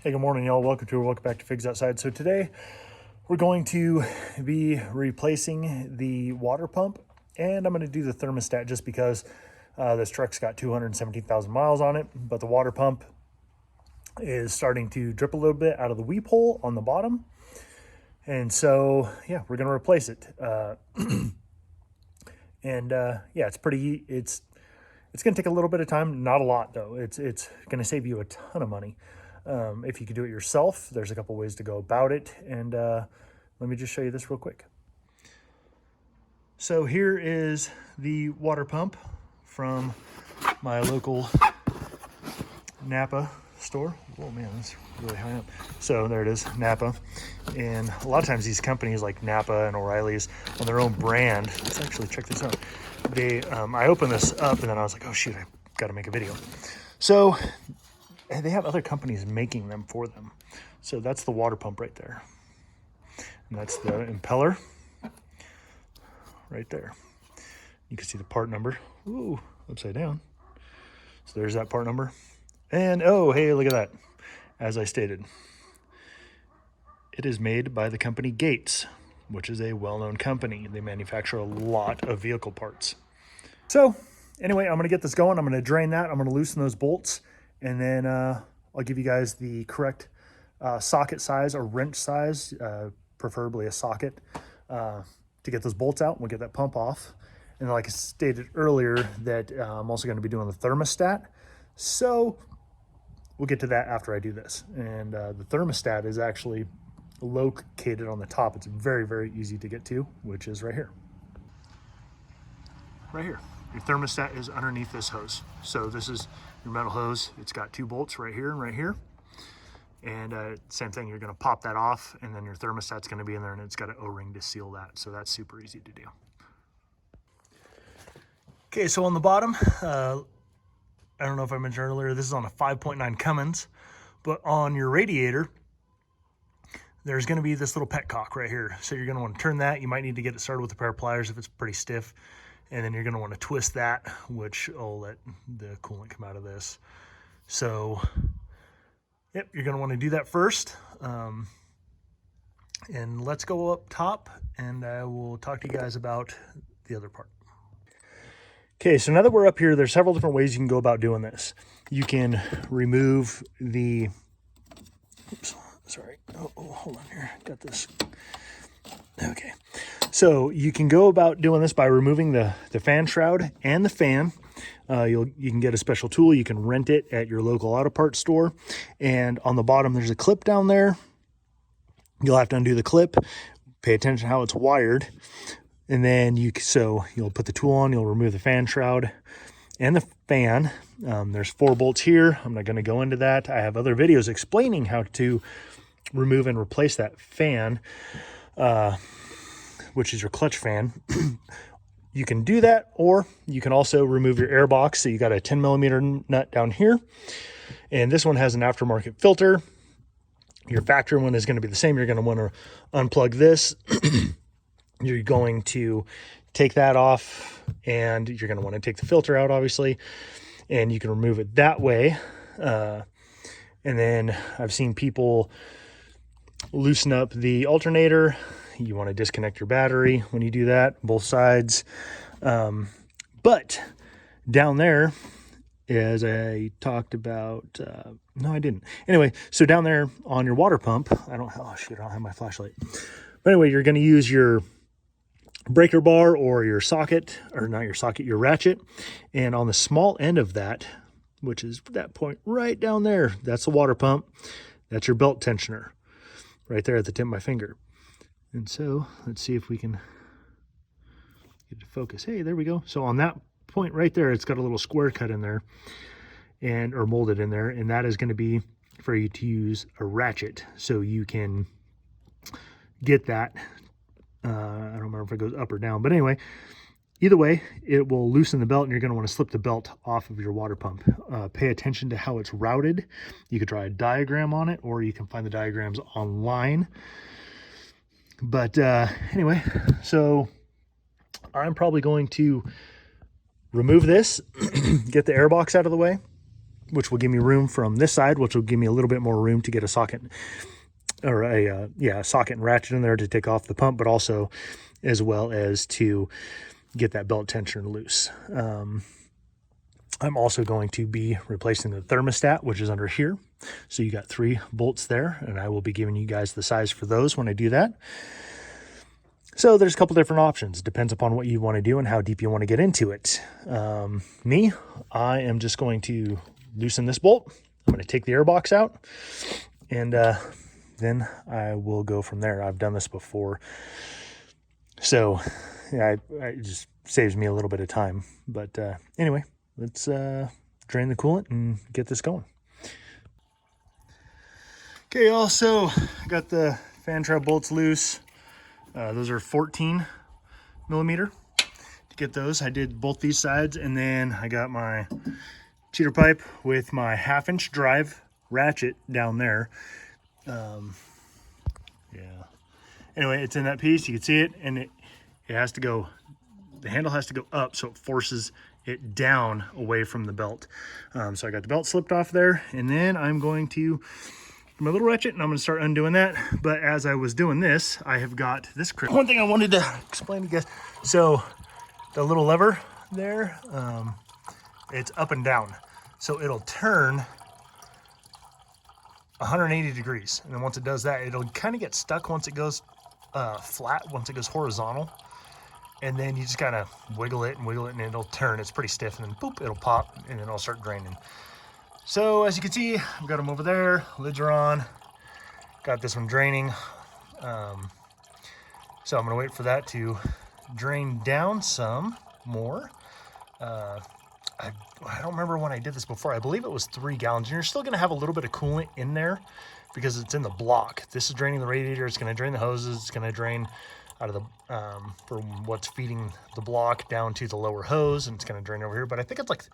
Hey, good morning, y'all. Welcome back to Figs Outside. So today we're going to be replacing the water pump, and I'm going to do the thermostat just because this truck's got 217,000 miles on it, but the water pump is starting to drip a little bit out of the weep hole on the bottom. And so, yeah, we're going to replace it. Yeah, it's going to take a little bit of time, not a lot though. It's going to save you a ton of money. If you could do it yourself, there's a couple ways to go about it. And let me just show you this real quick. So here is the water pump from my local Napa store. Oh man, that's really high up. So there it is, Napa. And a lot of times these companies like Napa and O'Reilly's on their own brand, let's actually check this out. I opened this up and then I was like, oh shoot, I got to make a video. So they have other companies making them for them. So that's the water pump right there. And that's the impeller right there. You can see the part number. Ooh, upside down. So there's that part number. And oh, hey, look at that. As I stated, it is made by the company Gates, which is a well-known company. They manufacture a lot of vehicle parts. So anyway, I'm going to get this going. I'm going to drain that. I'm going to loosen those bolts. And then I'll give you guys the correct socket size or wrench size, preferably a socket, to get those bolts out. We'll get that pump off. And like I stated earlier, that I'm also going to be doing the thermostat. So we'll get to that after I do this. And the thermostat is actually located on the top. It's very, very easy to get to, which is right here. Right here. Your thermostat is underneath this hose. So this is your metal hose. It's got two bolts right here and right here. And same thing, you're gonna pop that off and then your thermostat's gonna be in there and it's got an O-ring to seal that. So that's super easy to do. Okay, so on the bottom, I don't know if I mentioned earlier, this is on a 5.9 Cummins, but on your radiator, there's gonna be this little petcock right here. So you're gonna wanna turn that. You might need to get it started with a pair of pliers if it's pretty stiff. And then you're going to want to twist that, which will let the coolant come out of this. So, yep, you're going to want to do that first. And let's go up top, and I will talk to you guys about the other part. Okay, so now that we're up here, there's several different ways you can go about doing this. You can remove the... Oops, sorry. Oh, hold on here. Got this. Okay, so you can go about doing this by removing the fan shroud and the fan. You can get a special tool. You can rent it at your local auto parts store. And on the bottom, there's a clip down there. You'll have to undo the clip. Pay attention to how it's wired. And then you'll put the tool on. You'll remove the fan shroud and the fan. There's 4 bolts here. I'm not going to go into that. I have other videos explaining how to remove and replace that fan. Which is your clutch fan. You can do that, or you can also remove your air box. So you got a 10 millimeter nut down here, and this one has an aftermarket filter. Your factory one is going to be the same. You're going to want to unplug this. You're going to take that off, and you're going to want to take the filter out, obviously, and you can remove it that way. And then I've seen people loosen up the alternator. You want to disconnect your battery when you do that, both sides. But down there, as I talked about, no, I didn't. Anyway, so down there on your water pump, I don't have my flashlight. But anyway, you're going to use your breaker bar or your socket, or not your socket, your ratchet. And on the small end of that, which is that point right down there, that's the water pump. That's your belt tensioner right there at the tip of my finger. And so let's see if we can get it to focus. Hey, there we go. So on that point right there, it's got a little square cut in there or molded in there. And that is going to be for you to use a ratchet. So you can get that. I don't remember if it goes up or down, but anyway, either way, it will loosen the belt and you're going to want to slip the belt off of your water pump. Pay attention to how it's routed. You could draw a diagram on it, or you can find the diagrams online. But anyway, so I'm probably going to remove this, get the air box out of the way, which will give me room from this side, which will give me a little bit more room to get a socket or a socket and ratchet in there to take off the pump, but also as well as to get that belt tensioner loose. I'm also going to be replacing the thermostat, which is under here. So you got 3 bolts there, and I will be giving you guys the size for those when I do that. So there's a couple different options. Depends upon what you want to do and how deep you want to get into it. I am just going to loosen this bolt. I'm going to take the airbox out, and then I will go from there. I've done this before, so yeah, it just saves me a little bit of time. But anyway, let's drain the coolant and get this going. Okay, also got the fan trap bolts loose. Those are 14 millimeter. To get those, I did both these sides, and then I got my cheater pipe with my 1/2-inch drive ratchet down there. Yeah. Anyway, it's in that piece. You can see it, and it has to go. The handle has to go up, so it forces it down away from the belt. So I got the belt slipped off there, and then I'm going to my little ratchet, and I'm going to start undoing that. But as I was doing this, I have got this one thing I wanted to explain to you guys. So the little lever there, it's up and down, so it'll turn 180 degrees, and then once it does that, it'll kind of get stuck once it goes flat, once it goes horizontal, and then you just kind of wiggle it, and it'll turn. It's pretty stiff, and then boop, it'll pop, and then it'll start draining. So as you can see, I've got them over there, lids are on, got this one draining. So I'm gonna wait for that to drain down some more. I don't remember when I did this before. I believe it was 3 gallons. And you're still gonna have a little bit of coolant in there because it's in the block. This is draining the radiator, it's gonna drain the hoses, it's gonna drain out of the, from what's feeding the block down to the lower hose, and it's gonna drain over here. But I think it's like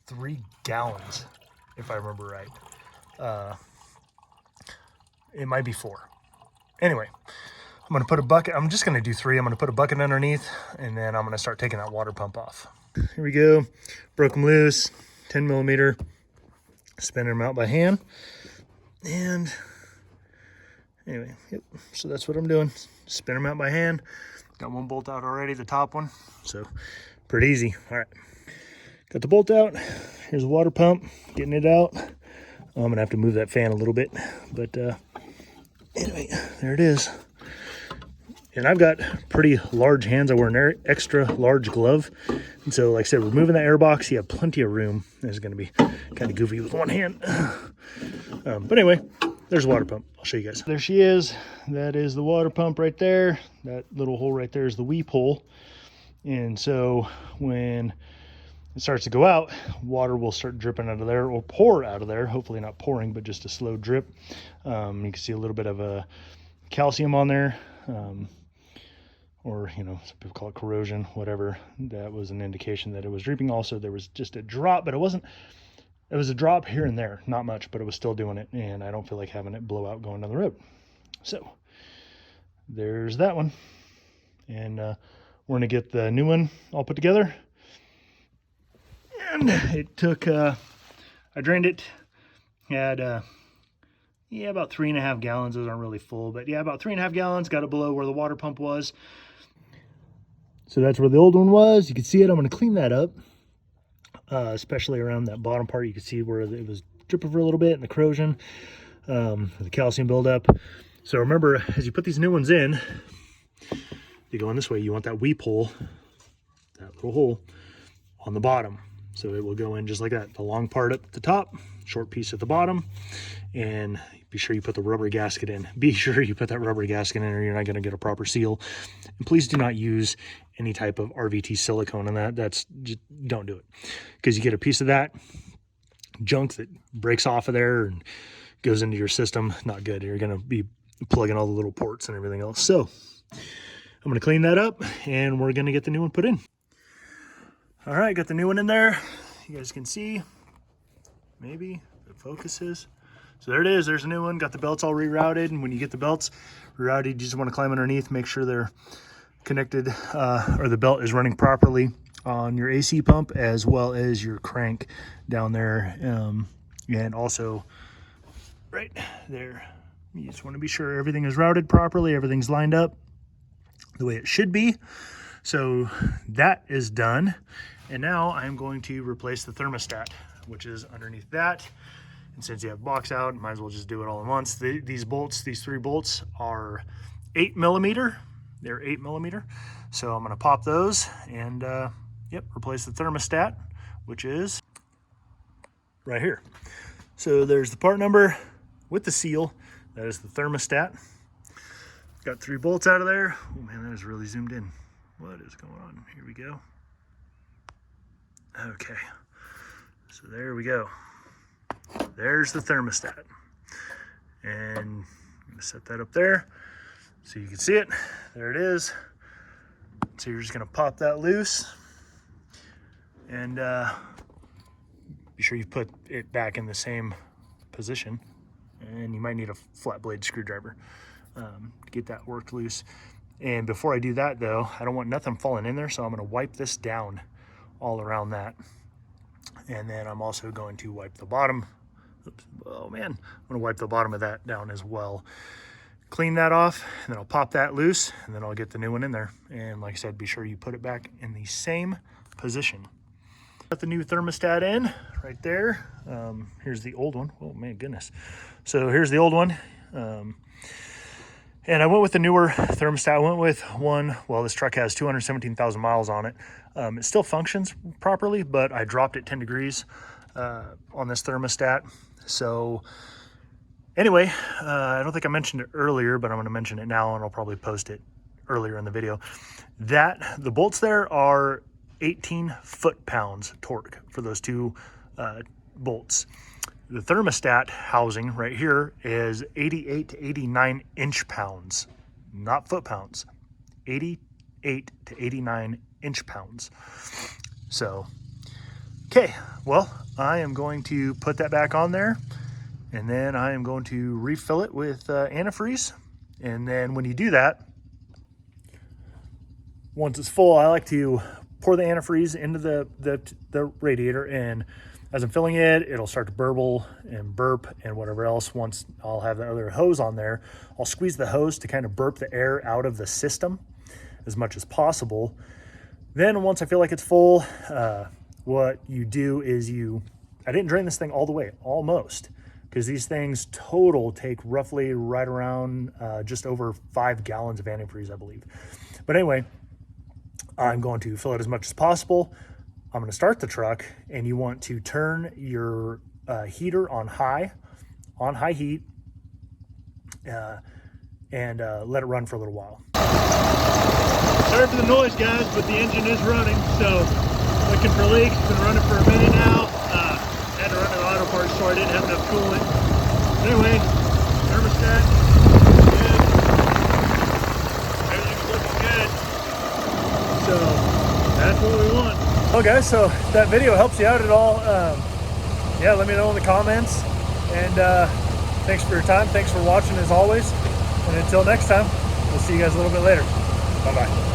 3 gallons. If I remember right. It might be 4. Anyway, I'm gonna put a bucket, I'm just gonna do 3. I'm gonna put a bucket underneath, and then I'm gonna start taking that water pump off. Here we go, broke them loose, 10 millimeter, spinning them out by hand. And anyway, yep, so that's what I'm doing, spin them out by hand. Got one bolt out already, the top one, so pretty easy. All right. Got the bolt out. Here's the water pump, getting it out. I'm gonna have to move that fan a little bit, but anyway, there it is. And I've got pretty large hands. I wear an extra large glove. And so, like I said, removing that air box, you have plenty of room. It's gonna be kind of goofy with one hand. But anyway, there's the water pump. I'll show you guys. There she is. That is the water pump right there. That little hole right there is the weep hole. And so when it starts to go out, water will start dripping out of there, or pour out of there. Hopefully not pouring, but just a slow drip. You can see a little bit of a calcium on there, or some people call it corrosion, whatever. That was an indication that it was dripping. Also, there was just a drop, but it wasn't. It was a drop here and there, not much, but it was still doing it, and I don't feel like having it blow out going down the road. So there's that one, and we're gonna get the new one all put together. And it took, I drained it, had, about 3.5 gallons. Those aren't really full, but yeah, about 3.5 gallons, got it below where the water pump was. So that's where the old one was. You can see it. I'm going to clean that up, especially around that bottom part. You can see where it was dripping for a little bit, and the corrosion, the calcium buildup. So remember, as you put these new ones in, you go in this way, you want that weep hole, that little hole on the bottom. So it will go in just like that. The long part at the top, short piece at the bottom, and be sure you put the rubber gasket in. Be sure you put that rubber gasket in, or you're not going to get a proper seal. And please do not use any type of RVT silicone in that. That's just, don't do it, because you get a piece of that junk that breaks off of there and goes into your system. Not good. You're going to be plugging all the little ports and everything else. So I'm going to clean that up, and we're going to get the new one put in. All right, got the new one in there. You guys can see, maybe if it focuses. So there it is, there's a new one. Got the belts all rerouted, and when you get the belts rerouted, you just want to climb underneath, make sure they're connected, or the belt is running properly on your AC pump as well as your crank down there, and also right there. You just want to be sure everything is routed properly, everything's lined up the way it should be. So that is done, and now I'm going to replace the thermostat, which is underneath that. And since you have box out, might as well just do it all at once. These bolts, these 3 bolts are 8mm. They're 8mm. So I'm going to pop those and replace the thermostat, which is right here. So there's the part number with the seal. That is the thermostat. Got 3 bolts out of there. Oh man, that is really zoomed in. What is going on? Here we go. Okay, so there we go. There's the thermostat. And I'm gonna set that up there so you can see it. There it is. So you're just gonna pop that loose and be sure you put it back in the same position. And you might need a flat blade screwdriver to get that worked loose. And before I do that though, I don't want nothing falling in there, so I'm gonna wipe this down all around that. And then I'm also going to wipe the bottom. Oops, oh man, I'm gonna wipe the bottom of that down as well. Clean that off, and then I'll pop that loose, and then I'll get the new one in there. And like I said, be sure you put it back in the same position. Got the new thermostat in right there. Here's the old one. Oh man, goodness. So here's the old one. And I went with the newer thermostat. I went with one, well, this truck has 217,000 miles on it. It still functions properly, but I dropped it 10 degrees on this thermostat. So anyway, I don't think I mentioned it earlier, but I'm gonna mention it now, and I'll probably post it earlier in the video. The bolts there are 18 foot-pounds torque for those 2 bolts. The thermostat housing right here is 88 to 89 inch-pounds, not foot-pounds, 88 to 89 inch-pounds. So, okay, well, I am going to put that back on there, and then I am going to refill it with antifreeze. And then when you do that, once it's full, I like to pour the antifreeze into the radiator, and as I'm filling it, it'll start to burble and burp and whatever else. Once I'll have the other hose on there, I'll squeeze the hose to kind of burp the air out of the system as much as possible. Then once I feel like it's full, what you do is I didn't drain this thing all the way, almost, because these things total take roughly right around just over 5 gallons of antifreeze, I believe. But anyway, I'm going to fill it as much as possible. I'm going to start the truck, and you want to turn your heater on high heat, and let it run for a little while. Sorry for the noise, guys, but the engine is running, so looking for leaks. Been running for a minute now. Had to run an auto parts store. I didn't have enough coolant. But anyway, thermostat good. Everything's looking good. So that's what we want. Well guys, so if that video helps you out at all, yeah, let me know in the comments. And thanks for your time. Thanks for watching as always. And until next time, we'll see you guys a little bit later. Bye-bye.